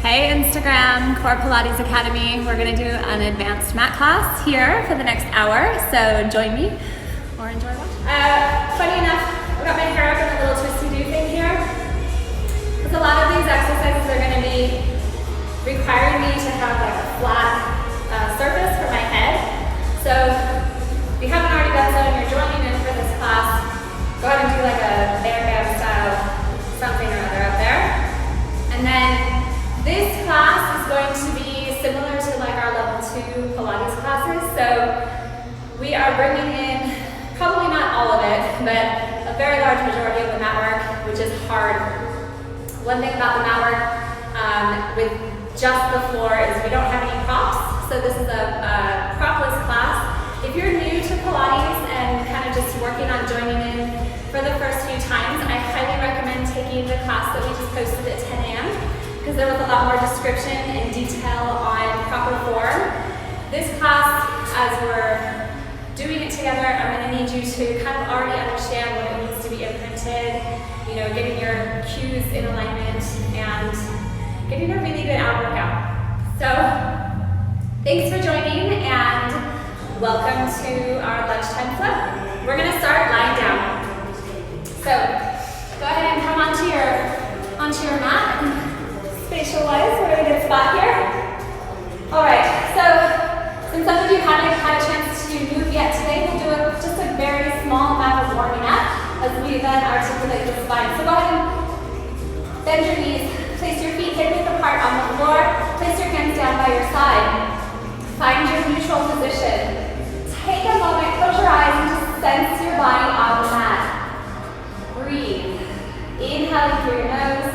Hey Instagram, Core Pilates Academy. We're gonna do an advanced mat class here for the next hour, so join me or enjoy watching. Funny enough, I've got my hair up in a little twisty-do thing here, because a lot of these exercises are gonna be requiring me to have like a flat surface for my head. So if you haven't already done so and you're joining in for this class, go ahead and do like a bam bam style something or other up there. And then this class is going to be similar to like our level 2 Pilates classes. So we are bringing in, probably not all of it, but a very large majority of the mat work, which is hard. One thing about the mat work with just the floor is we don't have any props. So this is a propless class. If you're new to Pilates and kind of just working on joining in for the first few times, I highly recommend taking the class that we just posted at 10 a.m. because there was a lot more description and detail on proper form. This class, as we're doing it together, I'm going to need you to kind of already understand what it means to be imprinted, you know, getting your cues in alignment and getting a really good ab workout. So, thanks for joining and welcome to our lunchtime flow. We're going to start lying down. So, go ahead and come onto your mat. Spatial wise, we're in a good spot here. Alright, so since some of you haven't had a chance to move yet today, we'll do just a very small amount of warming up as we then articulate the spine. So go ahead and bend your knees, place your feet hip width apart on the floor, place your hands down by your side. Find your neutral position. Take a moment, close your eyes and just sense your body on the mat. Breathe. Inhaling through your nose.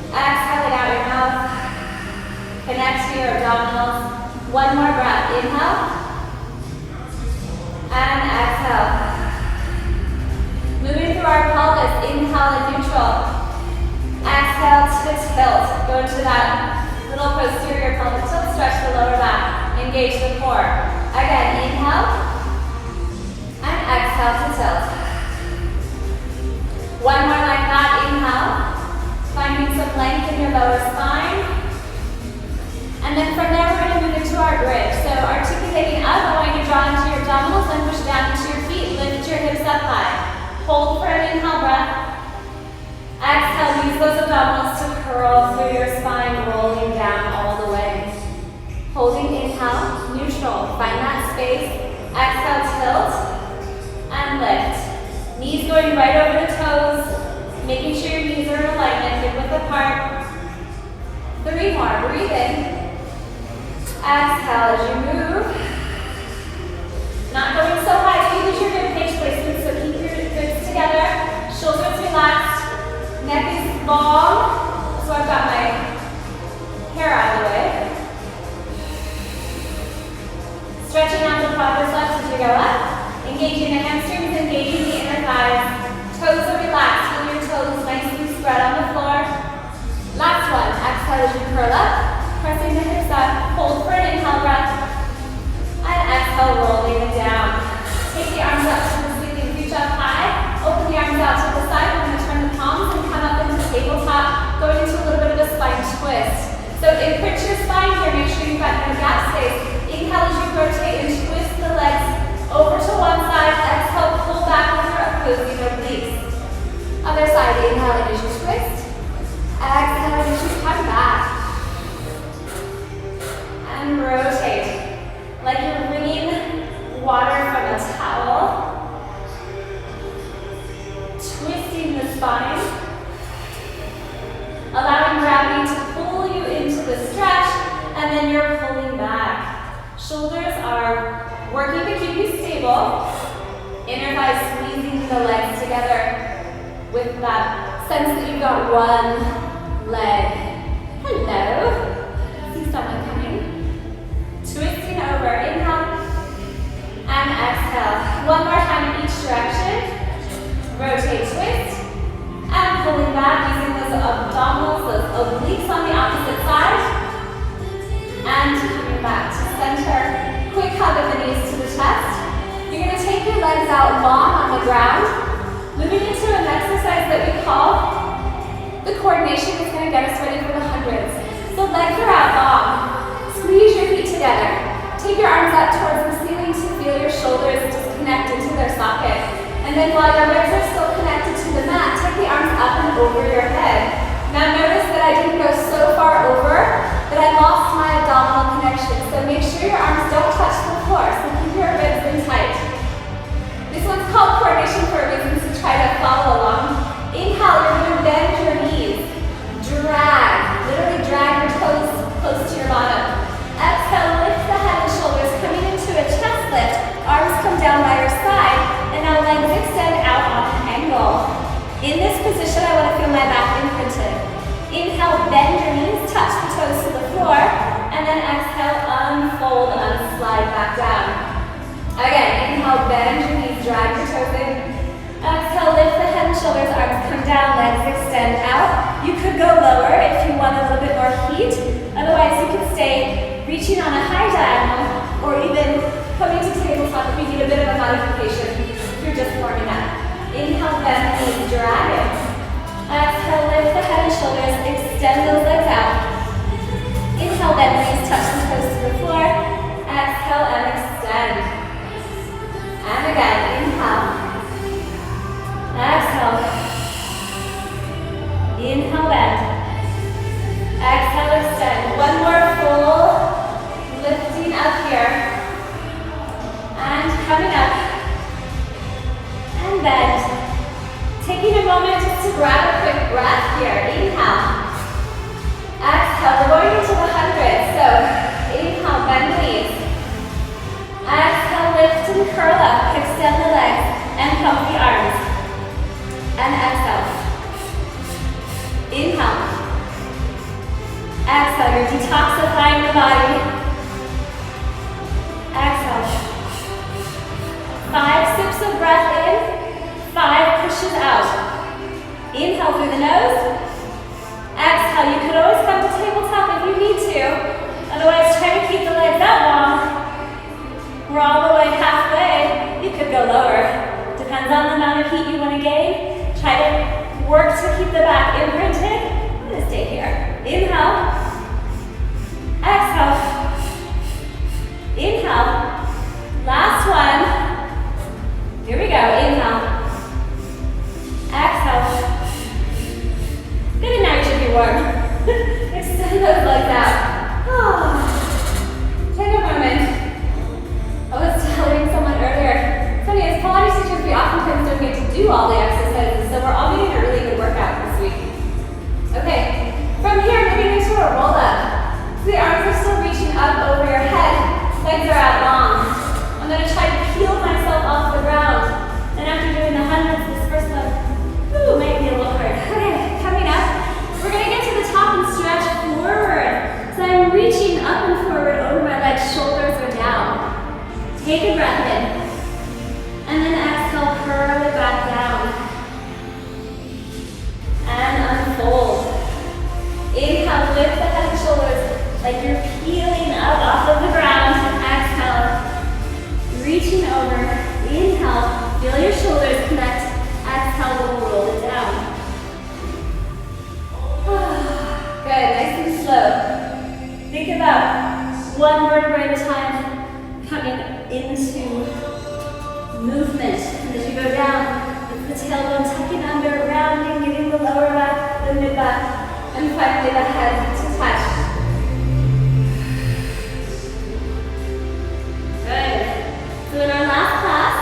Exhaling out your mouth. Connect to your abdominals. One more breath. Inhale. And exhale. Moving through our pelvis. Inhale in neutral. Exhale to tilt. Go to that little posterior pelvic tilt. Stretch the lower back. Engage the core. Again, inhale. And exhale to tilt. One more like that. Inhale. Finding some length in your lower spine. And then from there, we're going to move into our bridge. So articulating up, I want you to draw into your abdominals, then push down into your feet. Lift your hips up high. Hold for an inhale breath. Exhale, use those abdominals to curl through your spine, rolling down all the way. Holding inhale, neutral. Find that space. Exhale, tilt, and lift. Knees going right over the toes. Making sure your knees are in alignment, hip width apart. 3 more, breathe in. Exhale as you move. Not going so high to lose your rib cage placement, so keep your ribs together. Shoulders relaxed, neck is long. So I've got my hair out of the way. Stretching out the quadriceps as you go up. Engaging the hamstrings, engaging the inner thighs. Toes are relaxed. Toes nicely spread on the floor. Last one. Exhale as you curl up, pressing the hips up. Hold for an inhale breath. And exhale, rolling it down. Take the arms up to the ceiling, reach up high. Open the arms out to the side. We're going to turn the palms and come up into tabletop, going into a little bit of a spine twist. So imprint your spine here. Make sure you've got no gap space. Inhale as you rotate and twist the legs over to one side. Exhale, pull back with your opposing obliques. Other side, inhale as you twist. Exhale as you come back. And rotate. Like you're wringing water from a towel. Twisting the spine. Allowing gravity to pull you into the stretch. And then you're pulling back. Shoulders are working to keep you stable. Inner thighs squeezing the legs together. With that sense that you've got one leg. Hello. See someone coming. Twisting over. Inhale. And exhale. One more time in each direction. Rotate, twist. And pulling back using those abdominals, those obliques on the opposite side. And coming back to center. Quick hug of the knees to the chest. You're going to take your legs out long on the ground. Moving into an exercise that we call the coordination is going to get us ready for the 100 And then while your legs are still connected to the mat, take the arms up and over your head. Now notice that I didn't go so far over that I lost my abdominal connection. So make sure your arms don't touch the floor, so keep your ribs in tight. This one's called coordination for a reason, so try to follow along. Inhale, you're going to bend your knees. Drag, literally drag your toes close to your bottom. Exhale, lift the head and shoulders, coming into a chest lift. Arms come down by your side, and now legs extend out on an angle. In this position, I want to feel my back imprinted. Inhale, bend your knees, touch the toes to the floor, and then exhale, unfold and slide back down. Again, inhale, bend your knees, drag your toes in. Exhale, lift the head and shoulders, arms come down, legs extend out. You could go lower if you want a little bit more heat. Otherwise, you could stay reaching on a high diagonal, or even coming to tabletop if you need a bit of a modification. You're just warming up. Inhale, bend the knees, drag it. Exhale, lift the head and shoulders, extend those legs out. Inhale, bend the knees, touch the toes to the floor. Exhale and extend. And again, inhale. Exhale. Inhale, bend. Exhale, extend. One more full lifting up here. And coming up. And bend. Taking a moment just to grab a quick breath here. Inhale. Exhale. We're going into the 100. So inhale, bend the knees. Exhale, lift and curl up. Extend the legs and pump the arms. And exhale. Inhale. Exhale. You're detoxifying the body. Exhale. 5 sips of breath in. 5 pushes out. Inhale through the nose. Exhale. You could always come to tabletop if you need to. Otherwise, try to keep the legs out long. We're all the way halfway. You could go lower. Depends on the amount of heat you want to gain. Try to work to keep the back imprinted. I'm going to stay here. Inhale. Exhale. Inhale. Last one. Here we go. Inhale. Exhale. Good, and now you should be warm. Extend those legs out. Take a moment. I was telling someone earlier, funny, as Pilates teachers, we oftentimes don't get to do all the exercises, so we're all getting a really good workout this week. Okay, from here, moving into a roll up. So the arms are still reaching up over your head. Legs are out long. I'm going to try to peel myself off the ground. And after doing the 100s, this first one, might be a little hard. Okay, coming up, we're going to get to the top and stretch forward. So I'm reaching up and forward over my legs, shoulders are down. Take a breath in. And then exhale, curl it back down. And unfold. Inhale, lift the head and shoulders like you're peeling up off of the ground. Exhale, reaching over. Inhale, feel your shoulders connect. Exhale, we'll roll it down. Good, nice and slow. Think about one vertebra at a time coming into movement. And as you go down, it's the tailbone tucking under, rounding, getting the lower back, the mid back, and finally the head to touch. Good. So in our last class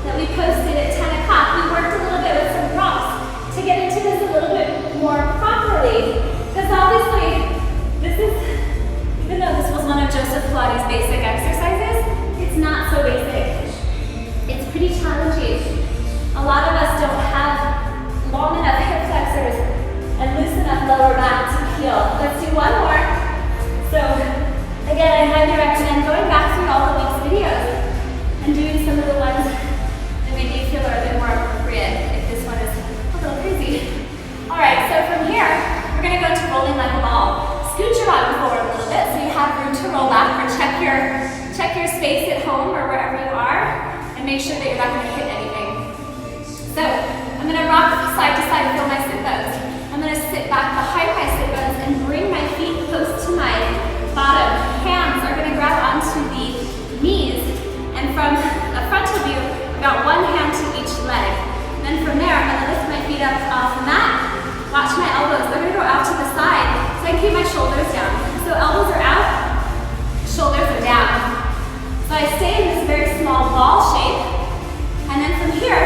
that we posted at 10 o'clock, we worked a little bit with some props to get into this a little bit more properly. Because obviously, this is, even though this was one of Joseph Pilates' basic exercises, it's not so basic. It's pretty challenging. A lot of us don't have long enough hip flexors and loose enough lower back to peel. Let's do one more. So, again, I highly recommend going back through all the week's videos and doing some of the ones that maybe you feel are a bit more appropriate if this one is a little crazy. All right, so from here, we're going to go to rolling like a ball. Scoot your bottom forward a little bit so you have room to roll back, or check your space at home or wherever you are, and make sure that you're not going to hit anything. So I'm going to rock side to side, feel my sit bones. I'm going to sit back behind my sit bones and bring my feet close to my bottom. Hands are going to grab onto the knees, and from a frontal view, I've got one hand to each leg. So I stay in this very small ball shape, and then from here,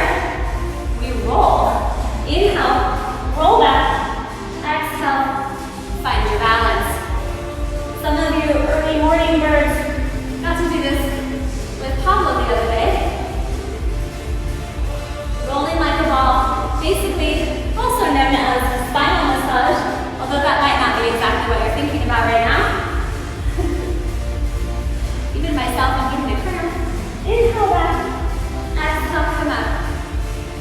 we roll. Inhale, roll back, exhale, find your balance. Some of you early morning birds got to do this with Pablo the other day. Rolling like a ball, basically also known as a spinal massage, although that might not be exactly what you're thinking about right now. Even myself, I'm giving a curve. Inhale back, exhale, come up.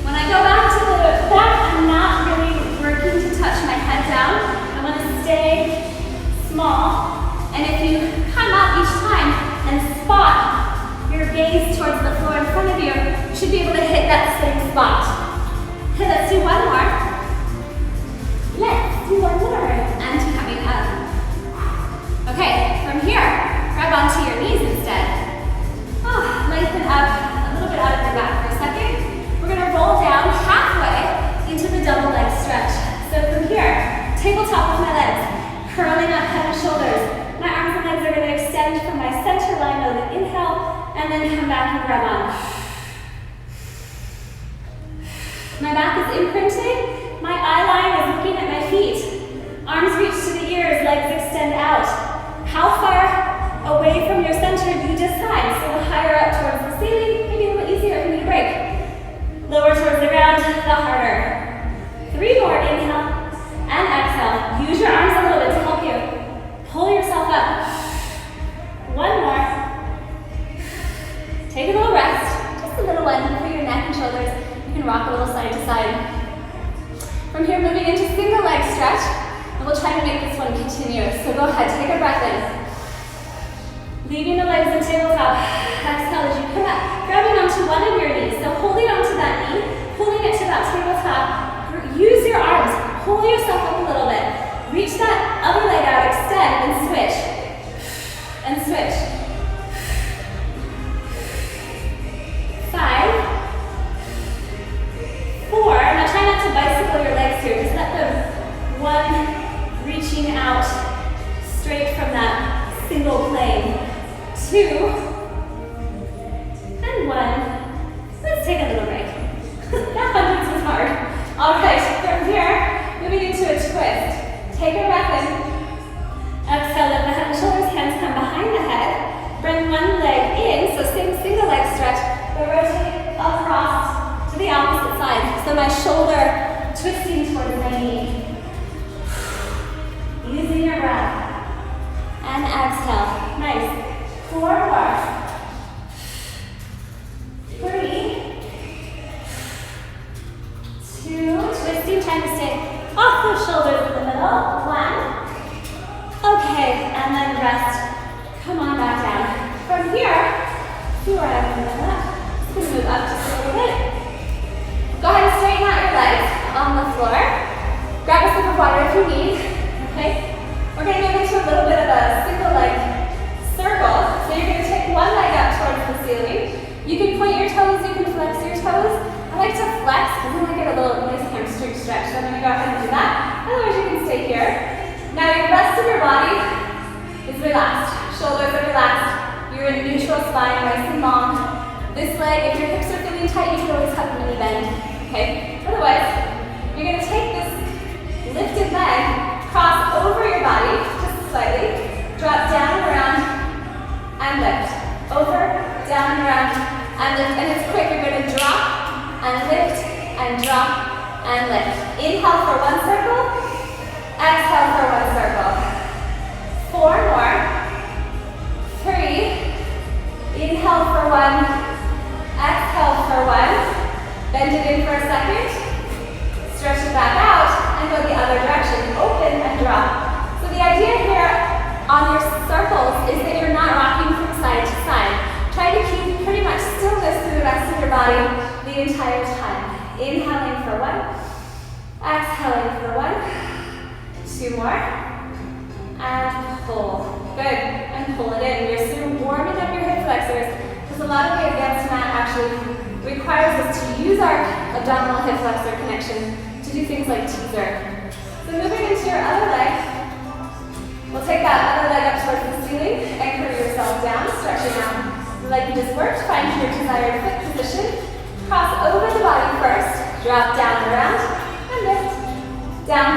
When I go back to the back, I'm not really working to touch my head down. I want to stay small. And if you come up each time and spot your gaze towards the floor in front of you, you should be able to hit that same spot. Okay, let's do one more. Let's do one more. And coming up. Okay, from here, grab onto your knees instead. Lengthen up a little bit out of your back for a second. We're gonna roll down halfway into the double leg stretch. So from here, tabletop with my legs, curling up head and shoulders. My arms and legs are gonna extend from my center line of the inhale, and then come back and grab on. My back is imprinted. My eye line is looking at my feet. Arms reach to the ears, legs extend out. How far away from your center you decide. So the higher up towards the ceiling, maybe a little easier for me to break. Lower towards the ground, the harder. 3 more, inhale and exhale. Use your arms a little bit to help you. Pull yourself up. 1 more. Take a little rest, just a little one for your neck and shoulders. You can rock a little side to side. From here, moving into single leg stretch, and we'll try to make this one continuous. So go ahead, take a breath in. Leaving the legs in tabletop. Exhale as you come up, grabbing onto one of your knees. So holding onto that knee, pulling it to that tabletop. Use your arms, pull yourself up a little bit. Reach that other leg out, extend, and switch. And switch. 5, 4. Now try not to bicycle your legs here. Just let them, 1, reaching out straight from that single plane. 2, and 1. Let's take a little break. That one was hard. All right, from here, moving into a twist. Take a breath in. Exhale, lift the head and shoulders, hands come behind the head. Bring one leg in, so same single leg stretch, but rotate across to the opposite side. So my shoulder twisting towards my knee. Using your breath. And exhale. Nice. 4 more. 3, 2, twisting, trying to stay off the shoulders in the middle. 1. Okay, and then rest. Come on back down. From here, see where I'm going to move up just a little bit. Go ahead and straighten out your legs on the floor. Grab a sip of water if you need. Okay? We're going to move into a little bit of a single leg circle. So you're going to take one leg up towards the ceiling. You can point your toes, you can flex your toes. I like to flex because then I get a little nice hamstring stretch. So I'm going to go ahead and do that. Otherwise you can stay here. Now the rest of your body is relaxed. Shoulders are relaxed. You're in neutral spine, nice and long. This leg, if your hips are feeling tight, you can always have a mini bend. Okay? Otherwise, you're going to take this lifted leg, cross over your body just slightly, drop down and around, and lift. Over, down and around, and lift. And it's quick. You're going to drop and lift and drop and lift. Inhale for 1 circle. Exhale for 1 circle. 4 more. 3. Inhale for 1. Exhale for 1. Bend it in for a second. Stretch it back out and go the other direction. Open and drop. So the idea here on your circles is that you're not rocking from side to side. Try to keep pretty much stillness through the rest of your body the entire time. Inhaling for 1. Exhaling for 1. 2 more. And pull. Good. And pull it in. You're sort of warming up your hip flexors because a lot of the advanced mat actually requires us to use our abdominal hip flexor connection to do things like teaser. So moving into your other leg, we'll take that other leg up towards the ceiling, anchor yourself down, stretching out like you just worked, find your desired foot position. Cross over the body first, drop down and around, and lift, down,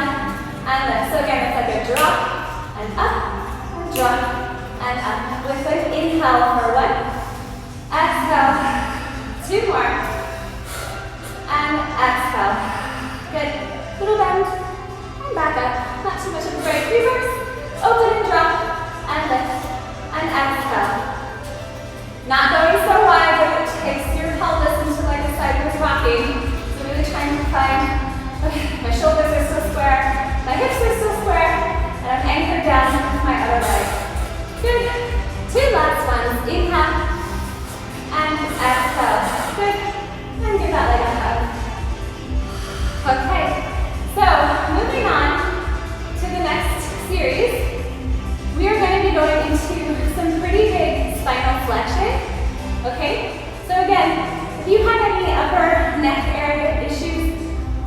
and lift. So again, it's like a drop, and up, and drop, and up. With an inhale for 1, exhale, 2 more, and exhale. Good, little bend, and back up. Not too much of a break. Reverse, open and drop, and lift, and exhale. Not going so wide that it takes your pelvis into like a sideways rocking. So really trying to find, okay, my shoulders are still square, my hips are still square, and I'm anchored down with my other leg. Good. 2 last ones. Inhale, and exhale. Good. And give that leg a hug. Okay. So, moving on to the next series, we are going to be going into some pretty big spinal flexion. Okay? So again, if you have any upper neck area issues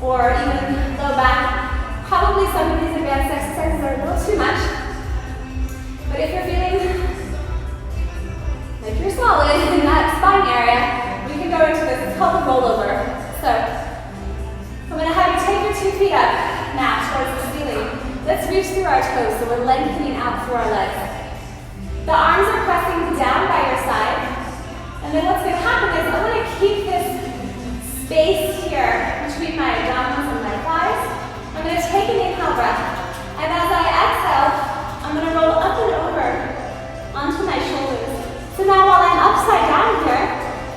or even low back, probably some of these advanced exercises are a little too much. But if you're feeling like you're solid in that spine area, we can go into this. It's called a rollover. So I'm going to have you take your 2 feet up now towards the ceiling. Let's reach through our toes, so we're lengthening out through our legs. The arms are pressing down by your side. And then what's going to happen is I want to keep this space here between my abdominals and my thighs. I'm going to take an inhale breath. And as I exhale, I'm going to roll up and over onto my shoulders. So now while I'm upside down here,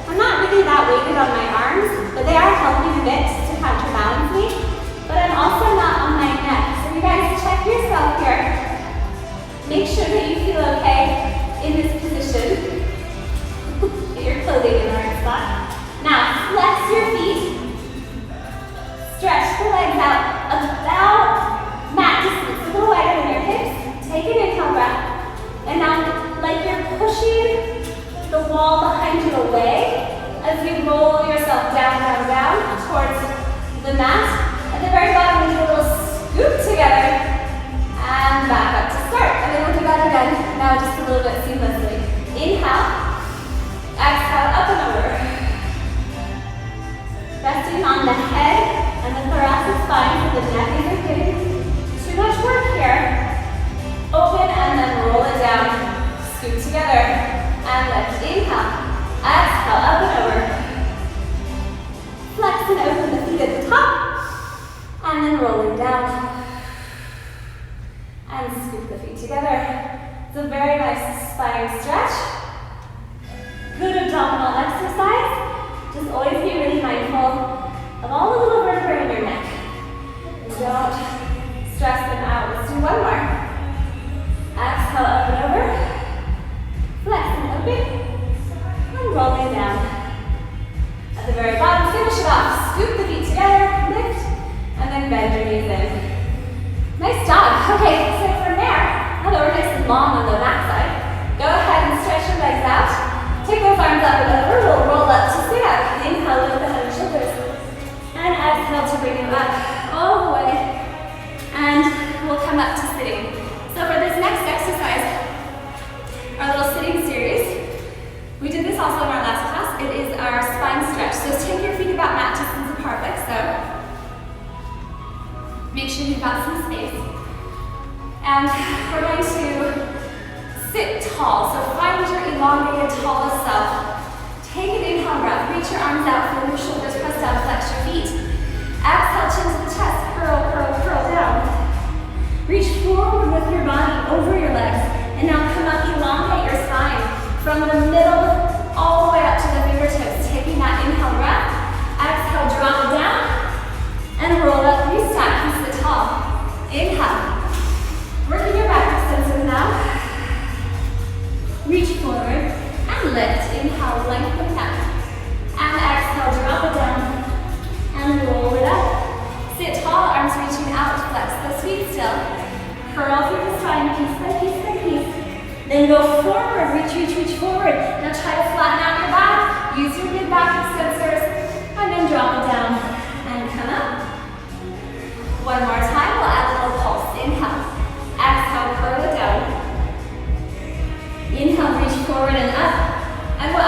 I'm not really that weighted on my arms, but they are helping a bit to counterbalance me. But I'm also not on my neck. So you guys check yourself here. Make sure that you feel okay in this position. Get your clothing in the right spot. Now, flex your feet. Stretch the legs out about mat distance, a little wider than your hips. Take an inhale breath. And now, like you're pushing the wall behind you away as you roll yourself down, down, down towards the mat. At the very bottom, we do a little scoop together. And back up to start. And then we'll do that again. Now just a little bit seamlessly. Inhale. Exhale, up and over. Resting on the head and the thoracic spine so the neck isn't getting too much work here. Open and then roll it down. Scoop together. And lift. Inhale. Exhale, up and over. Flex and open the feet at the top. And then rolling down. And scoop the feet together. It's a very nice spine stretch. Good abdominal exercise. Just always be really mindful of all the little vertebrae in your neck. And don't stress them out. Let's do 1 more. Exhale, up and over. Flex and open. And rolling down. At the very bottom, finish it off. Scoop the feet together, lift, and then bend your knees in. Nice job. Okay, so from there, now that we're nice and long on the back side, go ahead and stretch your legs out. Take those arms up and over. We'll roll up to sit up. Inhale, lift the head and shoulders. And exhale to bring you up all the way. And we'll come up to sitting. So for this next exercise, our little sitting series, we did this also in our last class. It is our spine stretch. So take your feet about mat distance apart like so. Make sure you've got some space. And we're going to sit tall. So find your elongated, tallest self. Take an inhale breath. Reach your arms out, feel your shoulders press down, flex your feet. Exhale, chin to the chest. Curl, curl, curl down. Reach forward with your body over your legs. And now come up, elongate your spine from the middle all the way up to the fingertips. Taking that inhale breath. Exhale, drop it down. And roll up, restack. Tall. Inhale. Working your back extensors now. Reach forward and lift. Inhale, lengthen up. And exhale, drop it down. And roll it up. Sit tall, arms reaching out. Flex the feet still. Curl through the spine, piece by piece by piece. Then go forward, reach forward. Now try to flatten out your back. Use your mid back extensors. And then drop it down. And come up. 1 more time, we'll add a little pulse. Inhale. Exhale, curl it down. Inhale, reach forward and up. And we'll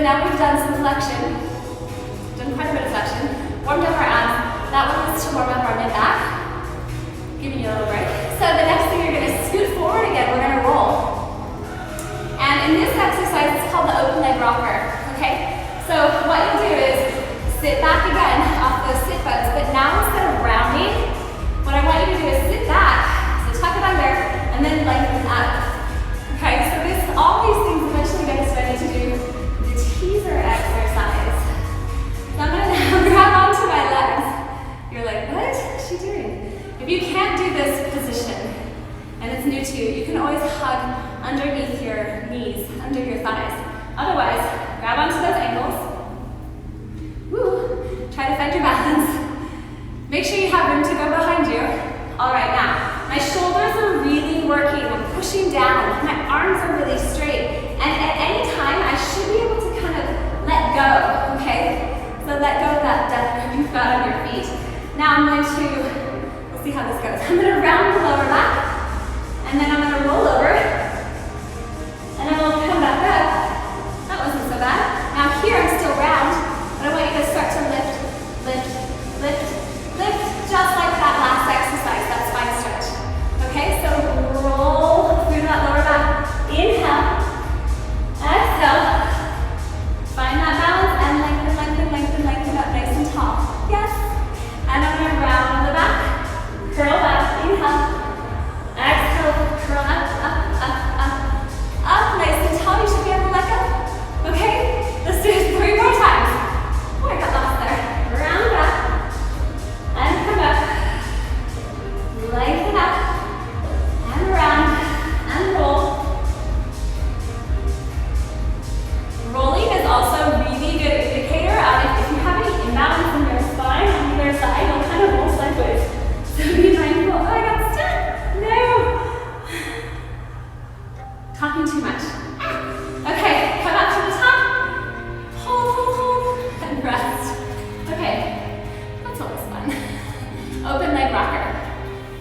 So now we've done some flexion, done quite a bit of flexion, warmed up our abs. That one is to warm up our mid-back, giving you a little break. So the next thing, you're gonna scoot forward again, we're gonna roll. And in this exercise, it's called the open leg rocker, okay? So what you do is sit back again off those sit bones, but now instead of rounding, what I want you to do is sit back, so tuck it under, and then lengthen up. Okay, so all these things eventually get us ready to do the teaser exercise. So I'm gonna now grab onto my legs. You're like, what is she doing? If you can't do this position, and it's new to you, you can always hug underneath your knees, under your thighs. Otherwise, grab onto those ankles. Woo. Try to find your balance. Make sure you have room to go behind you. All right, now, my shoulders are really working. I'm pushing down. My arms are really straight. And at any time, I should be able to kind of let go, okay? So let go of that depth you've got on your feet. Now I'm going to, we'll see how this goes. I'm going to round the lower back. And then I'm going to roll over, and then we'll come back up. That wasn't so bad. Now here I'm still round, but I want you to start to lift, lift, lift, lift, just like that last exercise, that spine stretch. Okay, so roll through that lower back. Inhale, exhale. Find that balance and lengthen, lengthen, lengthen, lengthen up nice and tall. Yes. And I'm going to round the back, curl back, inhale. Exhale, curl up, up, nice and tall. You should be able to let go. Okay? Let's do it 3 more times. Oh, I got lost there. Round up, and come up. Lengthen up, and around, and roll. Rolling is also a really good indicator of if you have any imbalance in your spine on either side, you'll kind of roll sideways. So be mindful. Oh, I got stuck. No! Talking too much. Okay, come up to the top. Hold, and rest. Okay, that's always fun. Open leg rocker.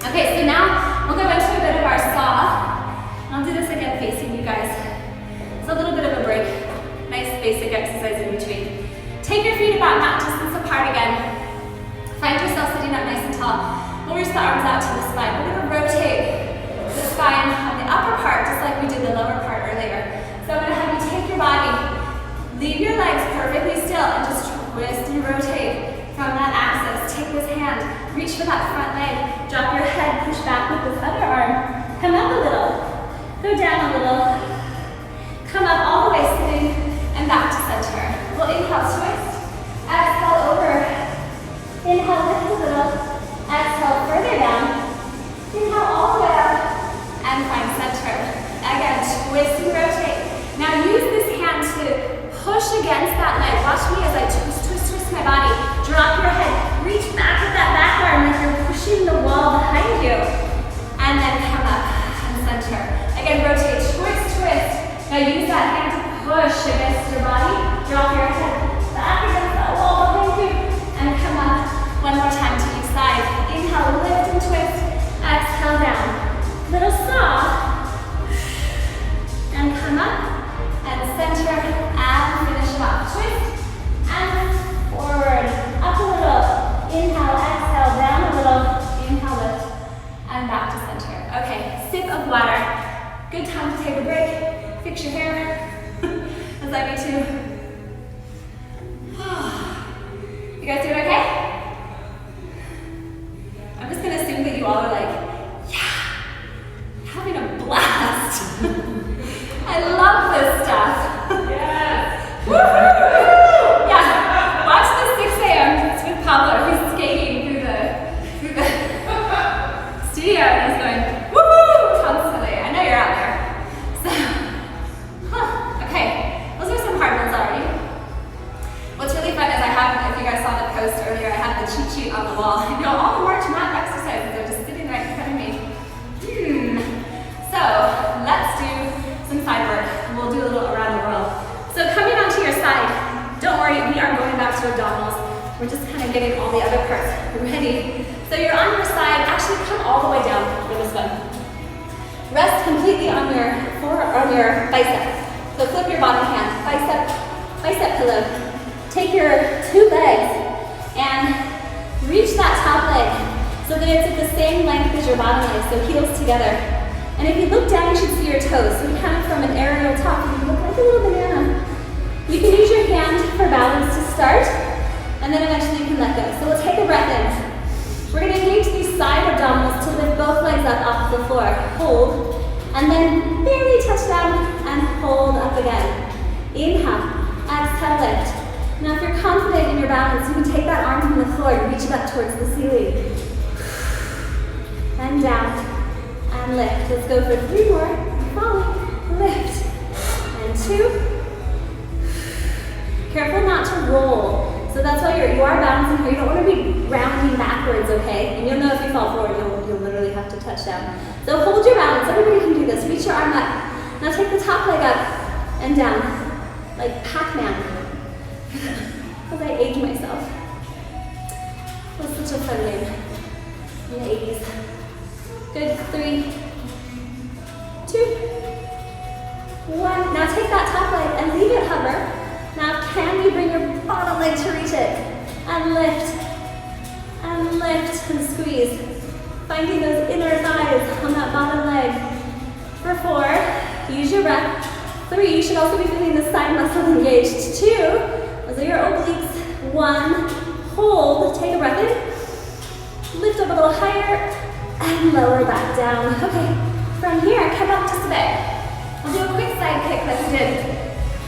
Okay, so now we'll go into a bit of our saw. I'll do this again facing you guys. It's a little bit of a break. Nice basic exercise in between. Take your feet about mat distance apart again. Find yourself sitting up nice and tall. We'll reach the arms out to the spine. We're going to rotate the spine on the upper part, just like we did the lower part earlier. So I'm going to have you take your body, leave your legs perfectly still, and just twist and rotate from that axis. Take this hand, reach for that front leg, drop your head, push back with this other arm. Come up a little, go down a little, come up all the way sitting, and back to center. We'll inhale, twist, exhale over, inhale, lift a little, exhale further down, inhale all the way up, and find center. Again, twist and rotate. Now use this hand to push against that leg. Watch me as I twist my body. Drop your head, reach back with that back arm like you're pushing the wall behind you. And then come up and center. Again, rotate, twist. Now use that hand to push against your body. Drop your head back against that wall behind you. And come up. One more time to each side. Inhale, lift and twist. Exhale down. Little saw. And come up. And center. And finish it off. Twist. And forward. Up a little. Inhale, exhale. Down a little. Inhale, lift. And back to center. Okay. Sip of water. Good time to take a break. Fix your hair. As I do too. You guys doing okay? I'm just going to assume that you all are like, yeah, having a blast. I love this stuff. Yes. Woohoo! Yeah. Watch the 6 a.m. It's with Pablo. He's skating through the studio and he's going, woohoo! Constantly. I know you're out there. So, okay. Those are some hard ones already. What's really fun is I have, if you guys saw the post earlier, I have the cheat sheet on the wall. You know, all the March mat exercises are just sitting right in front of me. So, let's do some side work. We'll do a little around the world. So coming onto your side, don't worry, we are going back to abdominals. We're just kind of getting all the other parts ready. So you're on your side, actually come all the way down for this one. Rest completely on your bicep. So flip your bottom hand, bicep, bicep pillow. Take your two legs and reach that top leg so that it's at the same length as your bottom leg, so heels together. And if you look down, you should see your toes. So kind of from an aerial top, you look like a little banana. You can use your hand for balance to start, and then eventually you can let go. So we'll take a breath in. We're gonna engage these side abdominals to lift both legs up off the floor. Hold, and then barely touch down and hold up again. Inhale, exhale, lift. Now if you're confident in your balance, you can take that arm from the floor and reach it up towards the ceiling. And down, and lift. Let's go for 3 more. Follow, lift, and 2. Careful not to roll. So that's why you are balancing here. You don't want to be rounding backwards, okay? And you'll know if you fall forward, you'll literally have to touch down. So hold your balance. Everybody can do this. Reach your arm up. Now take the top leg up and down, like Pac-Man. Because I age myself. It was such a fun game in the 80s. Good, 3, 2, 1. Now take that top leg and leave it hover. Now can you bring your bottom leg to reach it? And lift, and squeeze. Finding those inner thighs on that bottom leg. For 4, use your breath. 3, you should also be feeling the side muscle engaged. 2, those are your obliques. 1, hold, take a breath in. Lift up a little higher, and lower back down. Okay, from here, come up just a bit. We'll do a quick side kick like we did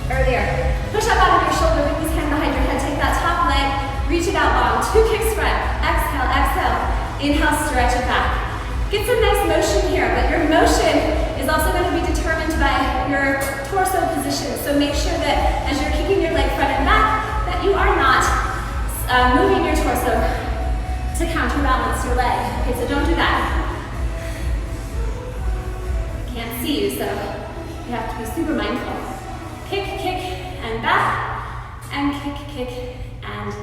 earlier. Push up out of your shoulder, put these hands behind your head, take that top leg, reach it out long. 2 kicks front, exhale, exhale. Inhale, stretch it back. Get some nice motion here, but your motion is also going to be determined by your torso position. So make sure that as you're kicking your leg front and back, that you are not moving your torso to counterbalance your leg. Okay, so don't do that. Can't see you, so you have to be super mindful. Kick, and back, and kick, and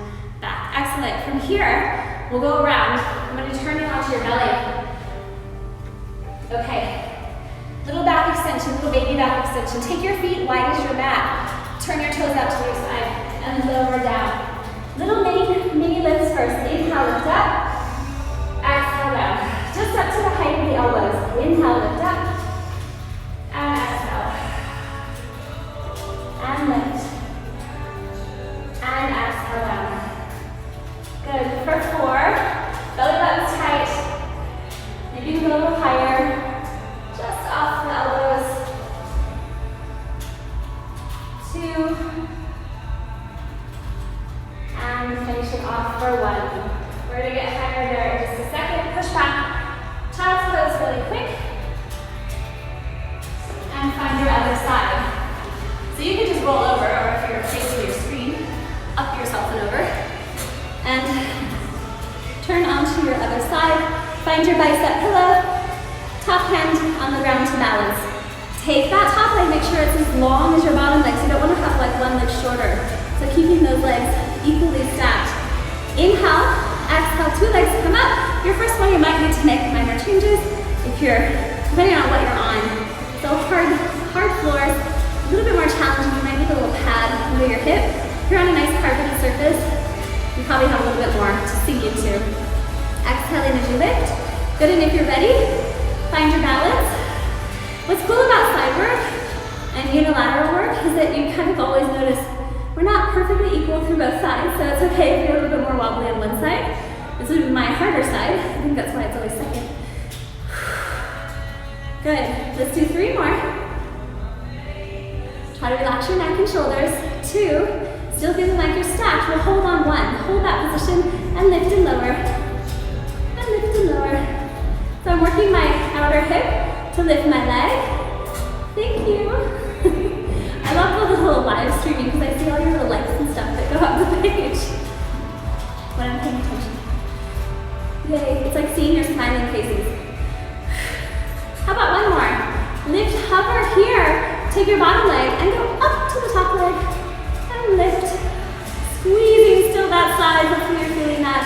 back. Excellent. From here, we'll go around. I'm going to turn you onto your belly. Okay. Little back extension, little baby back extension. Take your feet wide as your mat. Turn your toes out to your side, and lower down. Little mini lifts first. Inhale, lift up. Exhale, down. Just up to the height of the elbows. Inhale, lift up. And exhale. And lift. And exhale down. Good. For 4, belly button's tight. Maybe you can go a little higher. Just off the elbows. 2. And finish it off for 1. We're going to get higher there in just a second. Push back. Child's pose really quick. And find your other side. So you can just roll over, or if you're facing your screen, up yourself and over. And turn onto your other side. Find your bicep pillow. Top hand on the ground to balance. Take that top leg, make sure it's as long as your bottom leg, so you don't want to have like one leg shorter. So keeping those legs equally stacked. Inhale, exhale, 2 legs come up. Your first one, you might need to make minor changes depending on what you're on. So hard floors, a little bit more challenging. You might need a little pad under your hip. If you're on a nice carpeted surface, you probably have a little bit more to sink into. Exhaling as you lift. Good, and if you're ready, find your balance. What's cool about side work and unilateral work is that you kind of always notice we're not perfectly equal through both sides, so it's okay if you're a little bit more wobbly on one side. This would be my harder side. I think that's why it's always second. Good. Let's do 3 more. Try to relax your neck and shoulders. 2. Still feeling like you're stacked. We'll hold on 1. Hold that position and lift and lower. And lift and lower. So I'm working my outer hip to lift my leg. Thank you. I love the little live streaming because I see all your little likes and stuff that go up the page when I'm paying attention. Yay, it's like seeing your smiling faces. How about 1 more? Lift, hover here. Take your bottom leg and go up to the top leg and lift. Squeezing still that side, hopefully you're feeling that.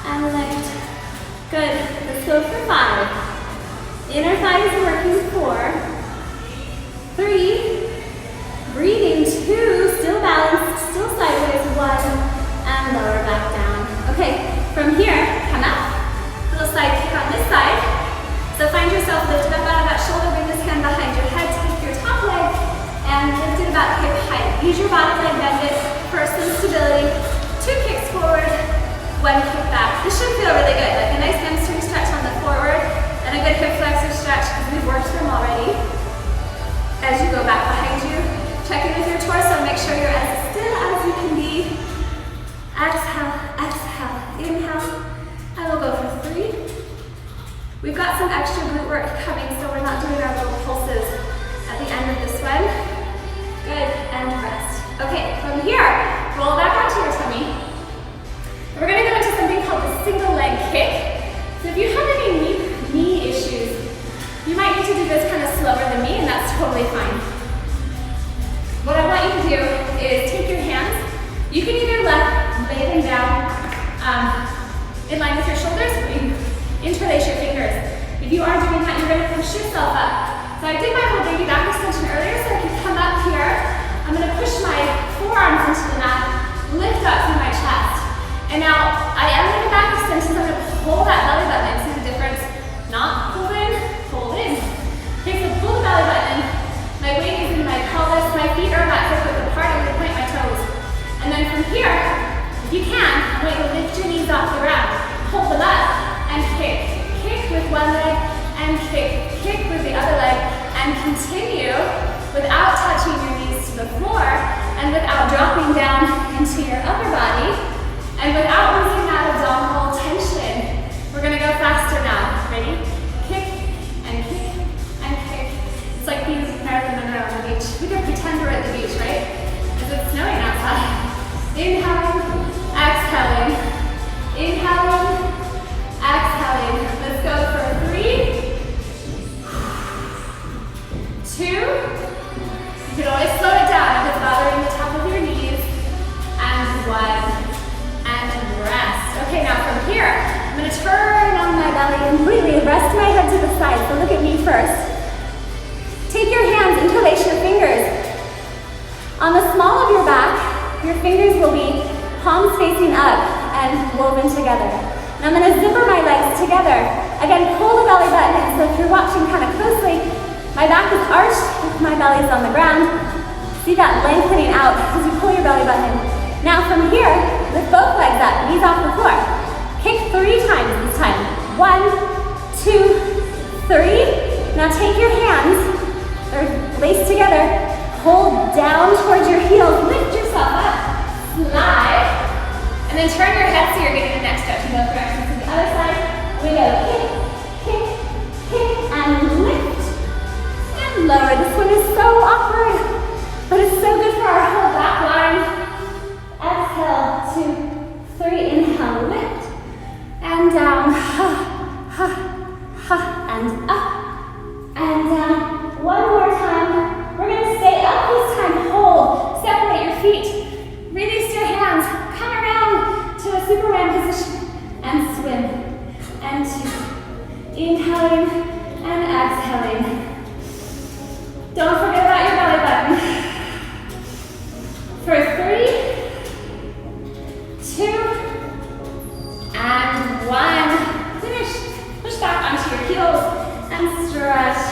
And lift. Good, let's go for 5. Inner thigh is working. 4, 3, breathing. 2, still You can either lay them down in line with your shoulders, or you interlace your fingers. If you are doing that, you're going to push yourself up. So I did my whole baby back extension earlier, so I can come up here. I'm going to push my forearms into the mat, lift up through my chest. And now I am in the back extension, so I'm going to pull that belly button in. See the difference? Not pull in, pull in. Okay, so pull the belly button in. My weight is in my pelvis, my feet are about hip width apart, I'm going to point my toes. And then from here, if you can, I'm going to lift your knees off the ground. Hold them up and kick. Kick with one leg and kick. Kick with the other leg and continue without touching your knees to the floor and without dropping down into your upper body and without losing that abdominal tension. We're going to go faster now. Ready? Kick and kick and kick. It's like being Marilyn Monroe on the beach. We could pretend we're at the beach, right? Because it's snowing outside. Inhaling, exhaling. Inhaling, exhaling. Let's go for 3, 2. You can always slow it down if it's bothering the top of your knees. And 1. And rest. Okay, now from here, I'm going to turn on my belly completely. Rest my head to the side. So look at me first. Take your hands, interlace your fingers. On the small of your back, your fingers will be palms facing up and woven together. And I'm going to zipper my legs together. Again, pull the belly button in. So if you're watching kind of closely, my back is arched, my belly is on the ground. See that lengthening out as you pull your belly button in. Now from here, lift both legs up, knees off the floor. Kick 3 times this time. 1, 2, 3. Now take your hands, they're laced together. Hold down towards your heels, lift yourself up, slide, and then turn your head so you're getting the neck stretch in both directions. To the other side, we go kick, kick, kick, and lift, and lower. This one is so awkward, but it's so good for our whole back line. Exhale, 2, 3, inhale, lift, and down, and up, and down. One more time. We're going to stay up this time. Hold. Separate your feet. Release your hands. Come around to a Superman position. And swim. And 2. Inhaling and exhaling. Don't forget about your belly button. For 3, 2, and 1. Finish. Push back onto your heels and stretch.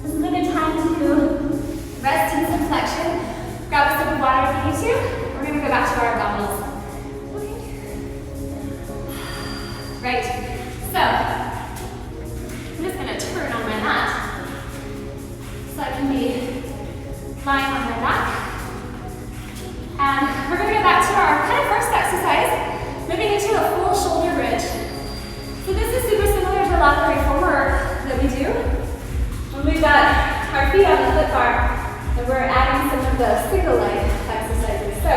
This is a good time to rest in some flexion. Grab a sip of water if you need to. We're going to go back to our abdominals. Right. So, I'm just going to turn on my mat so I can be lying on my back. And we're going to go back to our kind of first exercise, moving into a full shoulder bridge. So this is super similar to a lot of the reformer that we do. We've got our feet on the foot bar, and we're adding some of the single leg exercises. So,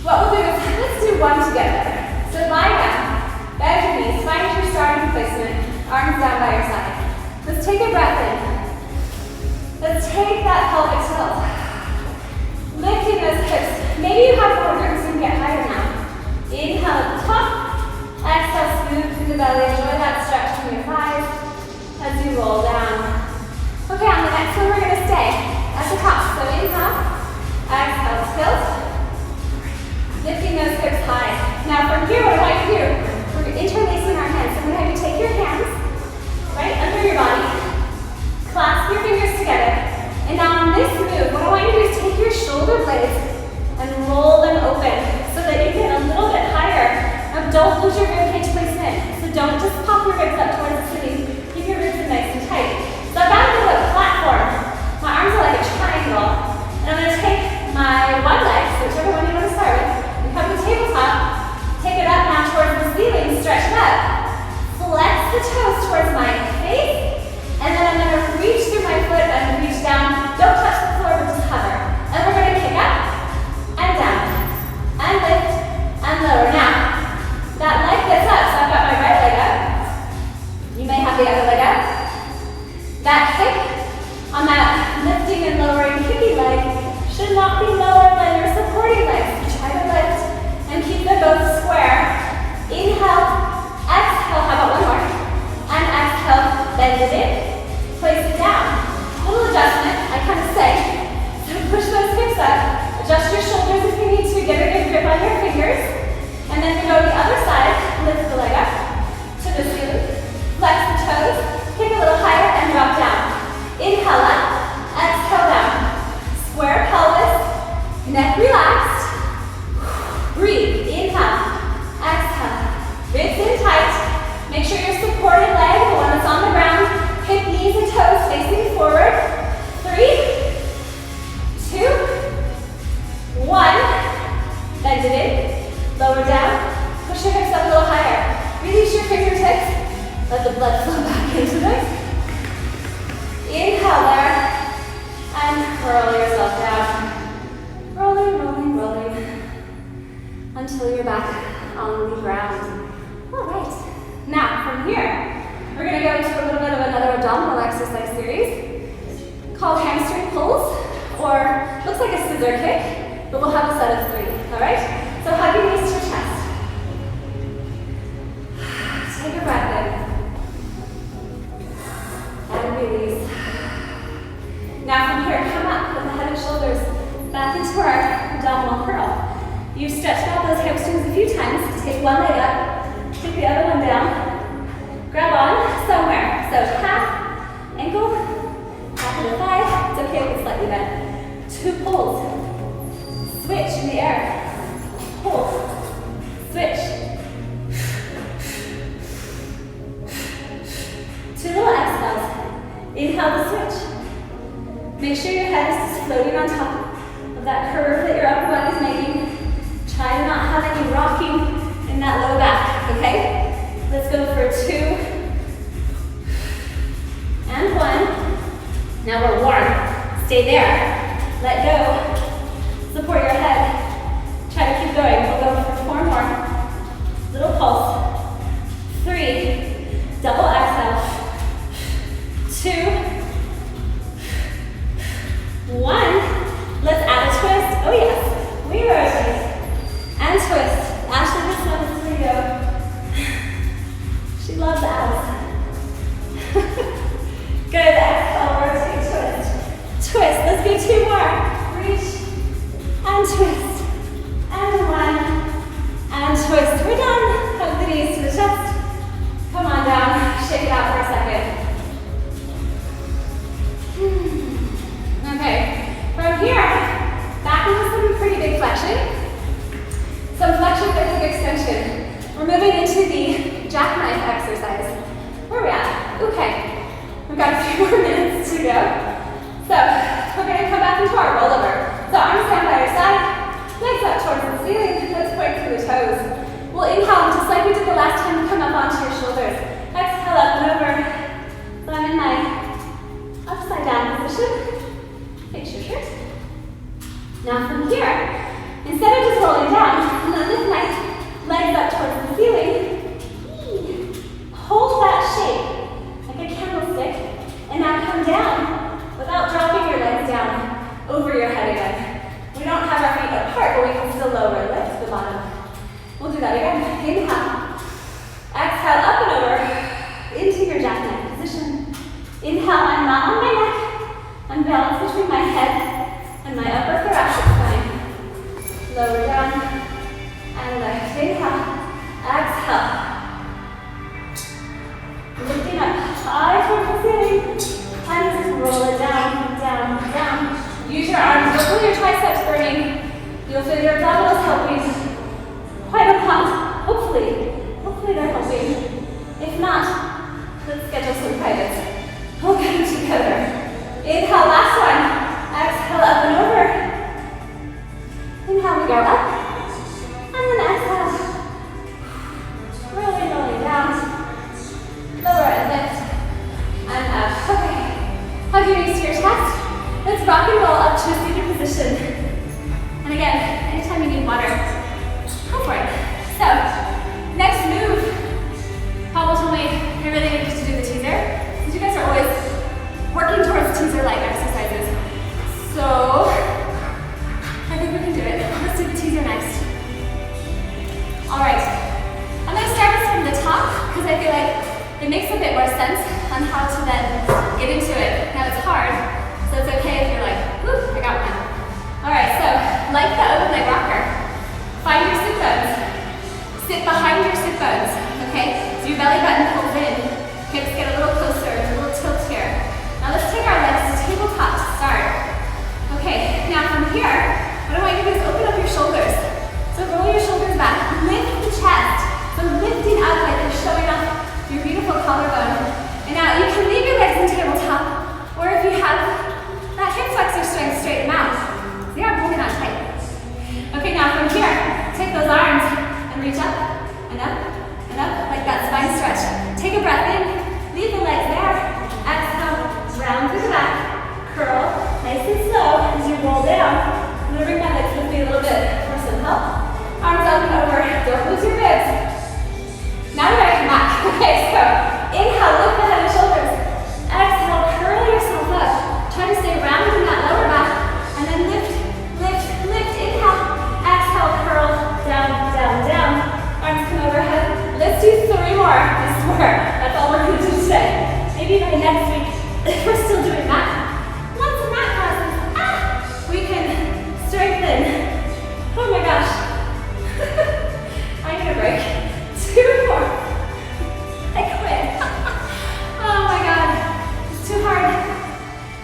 what we'll do is, let's do one together. So lie down, bend your knees, find your starting placement, arms down by your side. Let's take a breath in. Let's take that pelvic tilt. Lifting those hips. Maybe you have more room so you can get higher now. Inhale at the top, exhale, smooth through the belly. Enjoy that stretch from your thighs as you roll down. Okay, on the next one we're going to stay at the top. So inhale, exhale, tilt, lifting those hips high. Now from here, what I want you to do, we're interlacing our hands. So I'm going to have you take your hands right under your body, clasp your fingers together, and now on this move, what I want you to do is take your shoulder blades and roll them open so that you get a little bit higher. Now don't lose your ribcage placement. So don't just pop your ribs up towards the ceiling. Keep your ribs nice and tight. So I've got a bit of a platform. My arms are like a triangle. And I'm going to take my one leg, so whichever one you want to start with, and come to the tabletop, take it up now towards the ceiling, stretch it up. Flex the toes towards my face, and then I'm going to reach through my foot and reach down. Don't touch the floor, but just hover. And we're going to kick up, and down, and lift, and lower. Now, that leg gets up, so I've got my right leg up. You may have the other leg up. That hip on that lifting and lowering kicky leg should not be lower than your supporting leg. Adjust your shoulders if you need to. Get a good grip on your fingers. And then we go to the other side. Lift the leg up to the ceiling. Flex the toes. Kick a little higher and drop down. Inhale up. Exhale down. Square pelvis. Neck relaxed. Breathe. Inhale. Exhale. Ribs in tight. Make sure your supported leg, the one that's on the ground, hip, knees, and toes facing forward. 3, 2, 1. Bend it in. Lower down. Push your hips up a little higher. Release your fingertips. Let the blood flow back into this. Inhale there. And curl yourself down. Rolling, rolling, rolling. Until you're back on the ground. All right. Now, from here, we're going to go into a little bit of another abdominal exercise series called hamstring pulls, or looks like a scissor kick, but we'll have a set of 3, all right? So hug your knees to your chest. Take a breath in. And release. Now from here, come up with the head and shoulders back into our abdominal curl. You've stretched out those hamstrings a few times. Take one leg up. Take the other one down. Grab on somewhere. So half ankle, half of the thigh. It's okay if it's slightly bent. 2 pulls. Switch in the air. Pull. Switch. 2 little exhales. Inhale the switch. Make sure your head is just floating on top of that curve that your upper body is making. Try to not have any rocking in that low back, okay? Let's go for 2 and 1. Now we're warm. Stay there. Let go. Support your head. Try to keep going. We'll go for 4 more. Little pulse. 3. Double exhale. 2. 1. Let's add a twist. Oh yes. We rotate. And twist. Ashley, this one is for you. She loves abs. Good. Exhale, rotate, twist. Twist. Let's do 2 more. Reach and twist. And 1. And twist. We're done. Hug the knees to the chest. Come on down. Shake it out for a second. Okay. From here, back into some pretty big flexion. Some flexion with hip extension. We're moving into the jackknife exercise. Where are we at? Okay. We've got a few more minutes to go. So, we're going to come back into our rollover. So, arms down by your side, legs up towards the ceiling. Let's point through the toes. We'll inhale just like we did the last time. Come up onto your shoulders. Exhale up and over. So, I'm in my upside down position. Fix your shirt. Now from here, instead of just rolling down, I'm going to lift my legs up towards the ceiling. Hold that shape like a candlestick, and now come down without dropping your legs down over your head again. We don't have our feet apart, but we can still lower our legs to the bottom. We'll do that again. Inhale. Exhale up and over into your jackknife position. Inhale, I'm not on my neck. I'm balanced between my head and my upper thoracic spine. Lower down and lift. Inhale. Exhale. Lifting up high towards the ceiling. And just roll it down, down, down. Use your arms. You'll feel your triceps burning. You'll feel your abdominals helping quite a lot. Hopefully they're helping. If not, let's schedule some privates. We'll get them together. Inhale, last one. Exhale, up and over. Inhale, we go up. And then exhale. Rolling down. Lower and lift. And up. Okay. Hug your knees to your chest. Let's rock and roll up to a seated position. And again, anytime you need water, go for it. So, next move. Paul told me I really needed to do the teaser, because you guys are always working towards teaser-like exercises. So, I think we can do it. Let's do the teaser next. All right. I'm going to start this from the top, because I feel like it makes a bit more sense on how to then get into it. Now it's hard, so it's okay if you're like, whew, I got one. All right, so reach up and up and up, like that spine stretch. Take a breath in, leave the legs there. Exhale, round through the back, curl, nice and slow as you roll down. I'm gonna bring my legs with me a little bit for some help. Arms up and over, don't lose your ribs. Now you're ready to come back. Okay, so inhale, lift the head and shoulders. Exhale, curl yourself up. Try to stay rounded in that lower back, and then lift, lift, lift. Inhale, exhale, curl, down, down, down. Arms come overhead. Let's do 3 more. I swear, that's all we're gonna do today. Maybe by next week, if we're still doing that. Lots of mat classes. We can strengthen. Oh my gosh. I need a break. 2 more. I quit. Oh my God. It's too hard.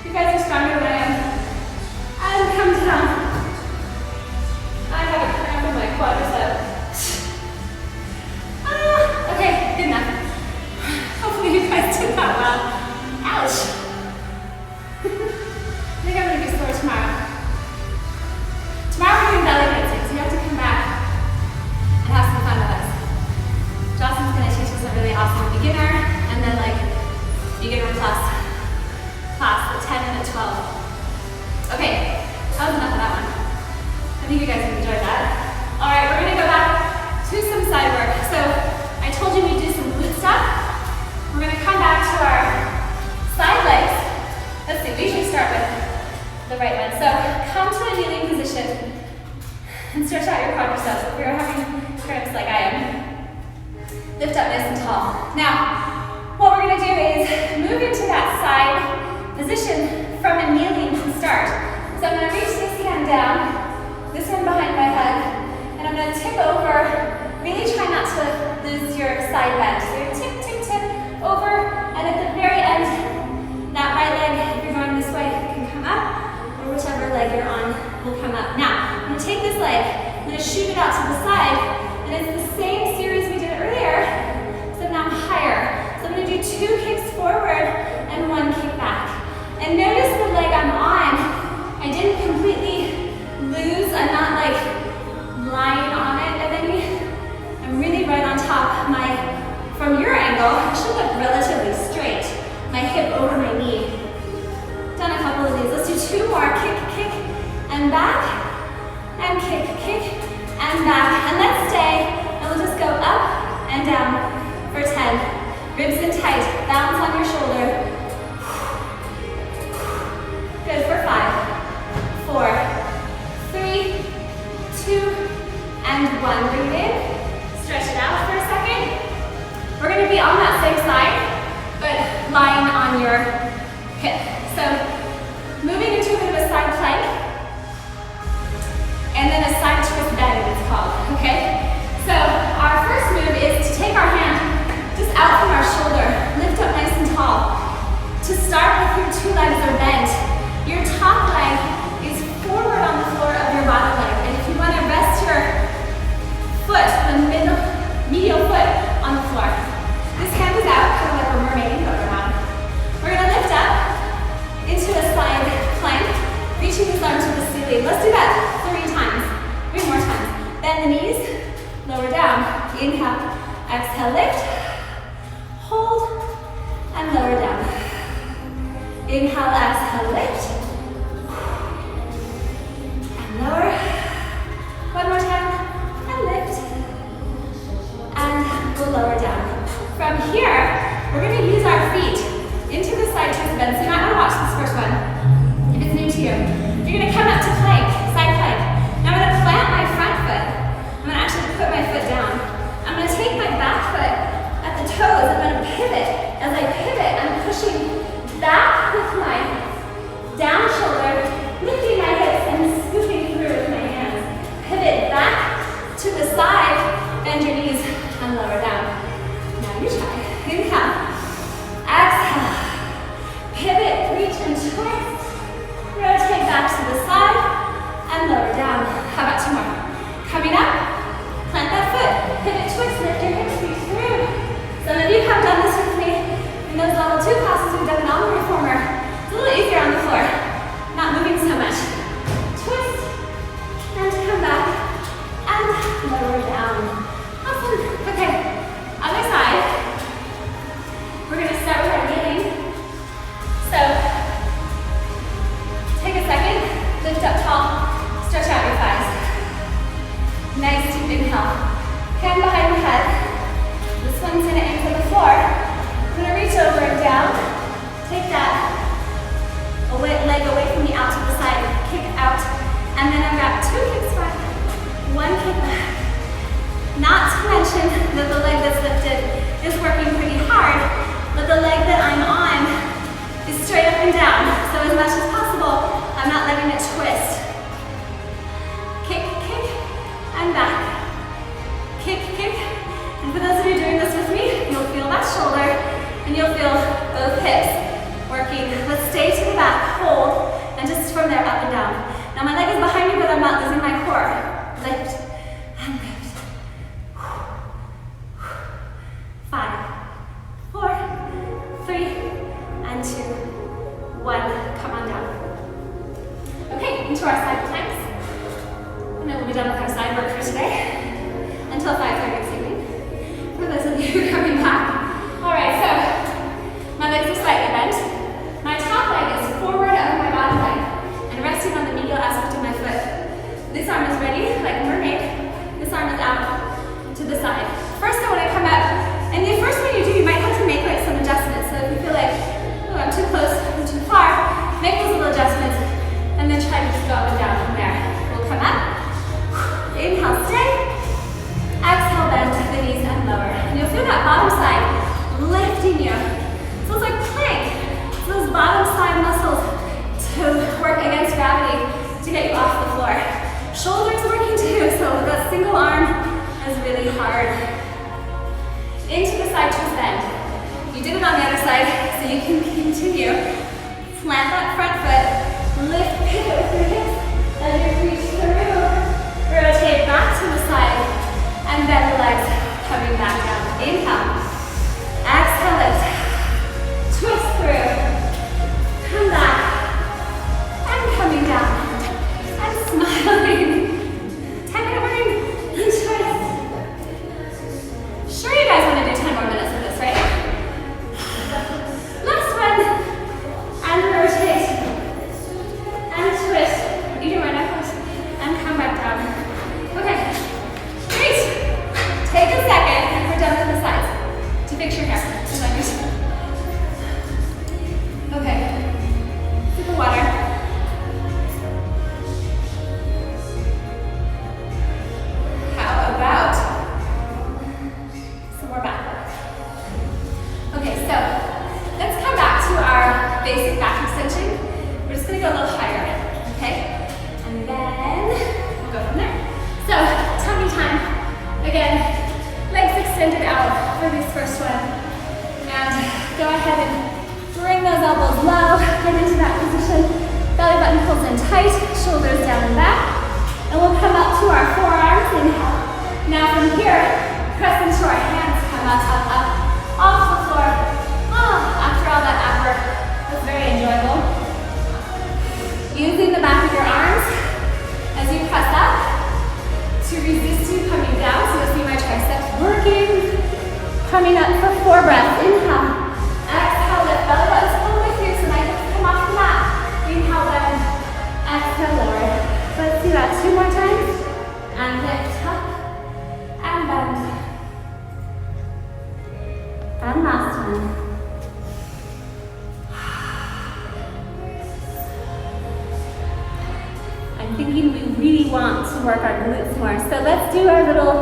You guys are stronger than I am. And come down. I have a cramp in my quadricep. Okay, good enough. Hopefully you guys did that well. Ouch. I think I'm gonna be sore tomorrow. Tomorrow we're doing belly dancing, so you have to come back and have some fun with us. Jocelyn's gonna teach us a really awesome beginner, and then like beginner plus class, the 10 and the 12. Okay, that was enough of that one. I think you guys enjoyed that. All right, we're gonna go back to some side work. So I told you we'd do some glute stuff. We're gonna come back to our side legs. Let's see, we usually start with the right one. So come to a kneeling position and stretch out your quadriceps if you're having cramps like I am. Lift up nice and tall. Now, what we're gonna do is move into that side position from a kneeling start. So I'm gonna reach this hand down, this one behind my head, and I'm gonna tip over. Really try not to lose your side bend. So you're tip, tip, tip over, and at the very end, that right leg, if you're going this way, can come up, or whichever leg you're on will come up. Now, I'm gonna take this leg, I'm gonna shoot it out to the side, and it's the same series we did earlier, so now I'm higher. So I'm gonna do 2 kicks forward and 1 kick back. And notice the leg I'm on, I didn't completely lose, I'm not like lying on it at any. I'm really right on top. From your angle, it should look relatively straight. My hip over my knee. Done a couple of these. Let's do 2 more. Kick, kick, and back, and kick, kick, and back. And let's stay, and we'll just go up and down for 10. Ribs in tight. Balance on your shoulder. Good for 5, 4, 3, 2, and 1. Breathe in. Stretch it out for a second. We're going to be on that same side, but lying on your hip. So moving into a bit of a side plank, and then a side twist bend it's called, okay? So our first move is to take our hand just out from our shoulder, lift up nice and tall. To start with, your 2 legs are bent. Your top leg is forward on the floor of your bottom leg, and if you want to rest your foot, the medial foot on the floor. This hand is out, kind of like we're mermaiding, but we're not. We're gonna lift up into much as possible. I'm not letting it twist. Kick, kick, and back. Kick, kick. And for those of you doing this with me, you'll feel that shoulder and you'll feel both hips working. Let's stay to the back, hold, and just from there up and down. Now my leg is behind me, but I'm not losing my core. Lift and lift. 5, 4, 3, and 2, 1. Come on down. Okay, into our side planks. And then we'll be done with our side work for today until 5:30 this evening. For those of you who are coming back. All right, so my legs are slightly bent. My top leg is forward of my bottom leg and resting on the medial aspect of my foot. This arm is ready, like a mermaid. This arm is out to the side. First, I want to come up, and the first one you do, you might have to make like some adjustments. So if you feel like, oh, I'm too close, I'm too far, make those little adjustments, and then try to just go up and down from there. We'll come up, inhale, stay, exhale, bend the knees and lower. And you'll feel that bottom side lifting you. So it's like plank. So those bottom side muscles to work against gravity to get you off the floor. Shoulders working too, so that single arm is really hard. Into the side twist bend. You did it on the other side, so you can continue. Plant that front foot, lift, pivot with your hips as you reach through. Rotate back to the side, and bend the legs, coming back down. Inhale, exhale, lift, twist through, come back, and coming down, and smiling. 10-minute warning, and twist. Sure you guys want to do 10 more minutes of this, right? Last one, and rotate, and twist. You can run up and come back down. Okay, great. Take a second, and we're done with the sides, to fix your hair. Okay, sip of water. How about some more back work? Okay, so let's come back to our basic back extension. We're just gonna go a little higher, okay? And then we'll go from there. So, tummy time. Again, legs extended out for this first one. And go ahead and bring those elbows low, get into that position. Belly button pulls in tight, shoulders down and back. And we'll come up to our forearms, inhale. Now from here, press into our hands, come up, up, up, off the floor. Oh, after all that ab work, was very enjoyable. Using the back of your arms as you press up to resist you coming down. So you'll see my triceps working. Coming up for 4 breaths. Inhale. Exhale, lift. Belly button's pull with you so my hips come off the mat. Inhale, bend. Exhale, lower. Let's do that 2 more times. And lift up. And bend. And last one. I'm thinking we really want to work our glutes more. So let's do our little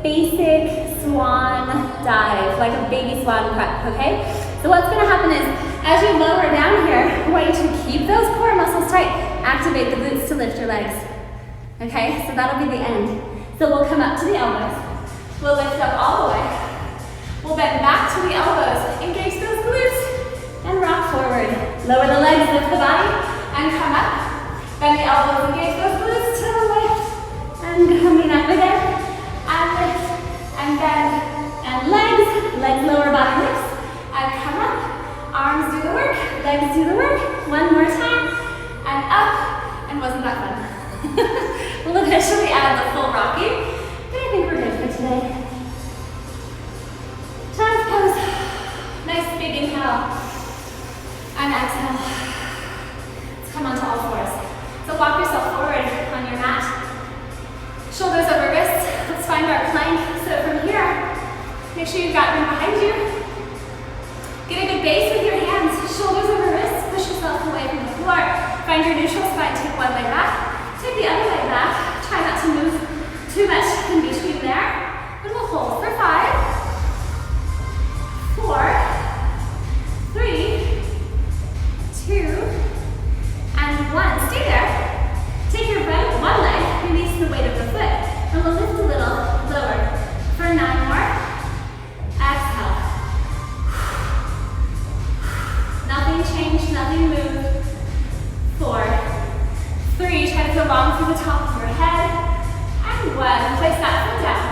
basic swan dive, like a baby swan prep, okay? So what's gonna happen is, as you lower down here, I want you to keep those core muscles tight, activate the glutes to lift your legs, okay? So that'll be the end. So we'll come up to the elbows. We'll lift up all the way. We'll bend back to the elbows, engage those glutes, and rock forward. Lower the legs, lift the body, and come up. Bend the elbows, engage those glutes to the left, and coming up again, and lift, and bend, and legs lower, body lifts, and come up, arms do the work, legs do the work, one more time, and up, and wasn't that fun? We'll eventually add the full rocking, but I think we're good for today. Child's pose, nice big inhale, and exhale. Let's come onto all fours. So walk yourself forward on your mat. Shoulders over wrists. Let's find our plank. So from here, make sure you've got them behind you. Get a good base with your hands. Shoulders over wrists. Push yourself away from the floor. Find your neutral spine. Take one leg back. Take the other leg back. Try not to move too much in between there. And we'll hold for 5, 4, 3, 2, place that foot down.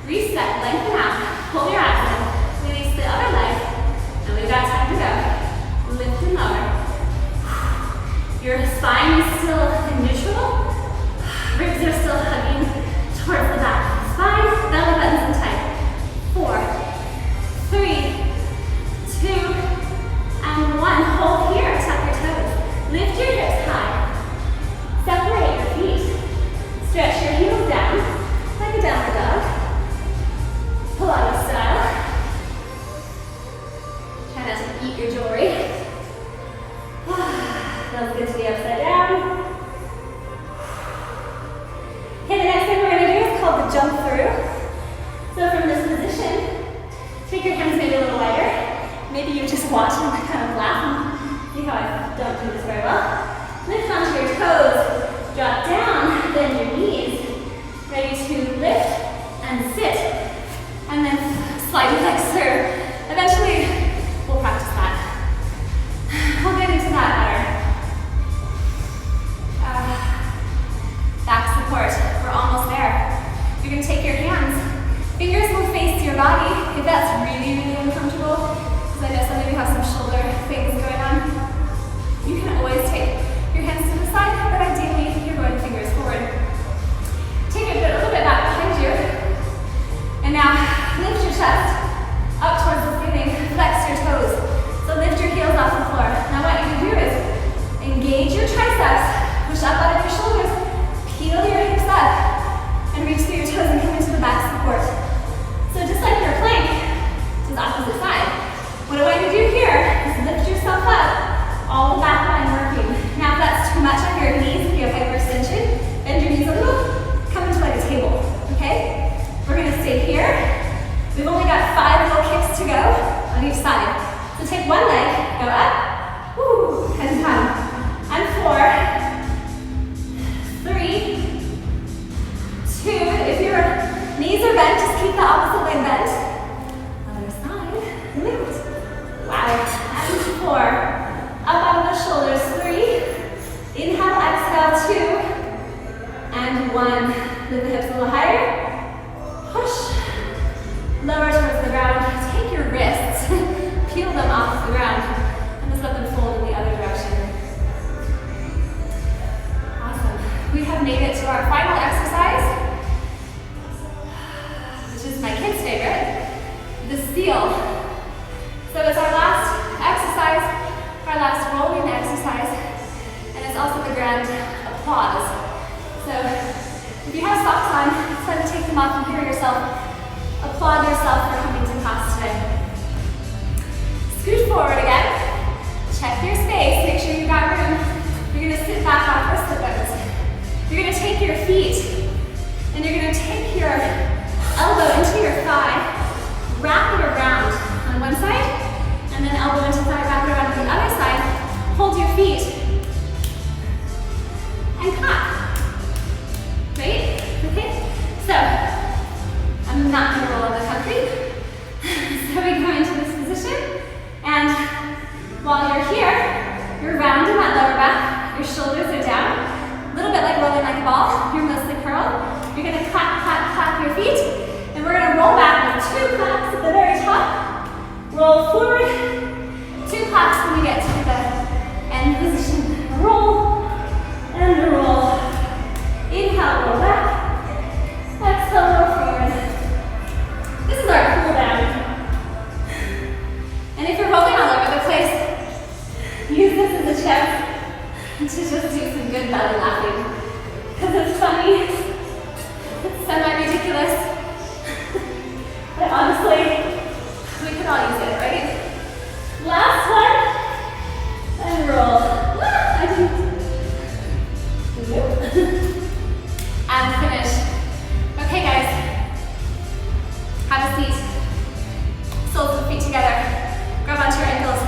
Reset, lengthen out, hold your abs in, release the other leg, and we've got time to go. Lift and lower. Your spine is still in neutral. Ribs are still hugging towards the back. Spine, belly buttons in tight. 4, 3, 2, and 1. Hold here, tuck your toes. Lift your hips high. Separate your feet. Stretch your heels down, like a downward dog. Pilates style. Try not to eat your jewelry. Feels good to be upside down. Okay, the next thing we're going to do is called the jump through. So from this position, take your hands maybe a little wider. Maybe you just watch and kind of laugh and see how I don't do this very well. Lift onto your toes, drop down, bend your knees. Ready to lift and sit. And then slide your legs through. Eventually, we'll practice that. We'll get into that better. Back support, we're almost there. You're gonna take your hands, fingers will face your body. If that's really, really uncomfortable, because I know some of you have some shoulder things going on, you can always take your hands to the side, but ideally you're going fingers forward. Take it a little bit back behind you, and now lift your chest up towards the ceiling, flex your toes. So lift your heels off the floor. Now what you can do is engage your triceps, push up out of your shoulders, peel your hips up, and reach through your toes and come into the back support. So just like your plank, to the opposite side. What I want you to do here is lift yourself up, all the back line working. Now if that's too much on your knees, if you have hyperextension, bend your knees a little, come into like a table, okay? We're gonna stay here. We've only got 5 little kicks to go on each side. So take one leg, go up, woo, and come. And 4, 3, 2, if your knees are bent, just keep the opposite leg bent. Other side, lift. Wow, and 4, up out of the shoulders, 3, inhale, exhale, 2, and 1. Lift the hips a little higher, push, lower towards the ground. Take your wrists, peel them off the ground, and just let them fold in the other direction. We have made it to our final exercise, which is my kids' favorite, the seal. So it's our last exercise, our last rolling exercise, and it's also the grand applause. So if you have socks on, it's time to take them off and hear yourself, applaud yourself for coming to class today. Scoot forward again, check your space, make sure you've got room. You're gonna sit back off our sit bones. You're gonna take your feet and you're gonna take your elbow into your thigh, wrap it around on one side, and then elbow into thigh, wrap it around on the other side, hold your feet, and clap. Right? Okay? So, I'm not gonna roll on the concrete. So we go into this position, and while you're here, you're rounding that lower back, your shoulders are down, a little bit like rolling like a ball. You're mostly curled. You're gonna clap, clap, clap your feet, and we're gonna roll back with 2 claps at the very top. Roll forward, 2 claps when we get to the end position. Roll and roll. Inhale, roll back. Exhale, roll forward. This is our cool down. And if you're rolling all over the place, use this as a chance to just do some good belly laughing. Because it's funny, it's semi-ridiculous, but honestly, we can all use it, right? Last one, and roll. I didn't. Nope. And finish. Okay guys, have a seat. Soles of the feet together. Grab onto your ankles.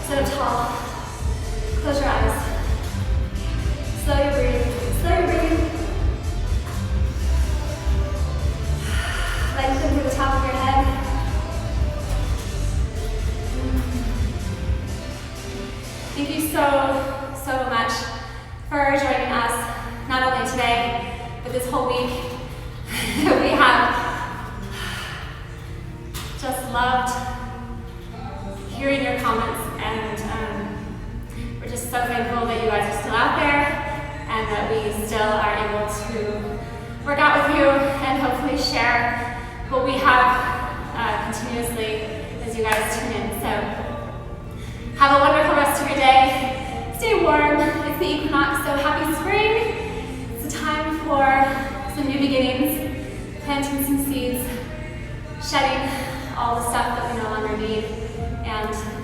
Sit up tall. Close your eyes. Slowly breathe. Slowly breathe. Lengthen through the top of your head. Thank you so much for joining us, not only today, but this whole week. work out with you and hopefully share what we have continuously as you guys tune in. So have a wonderful rest of your day. Stay warm. It's the equinox, so happy spring. It's a time for some new beginnings, planting some seeds, shedding all the stuff that we no longer need, and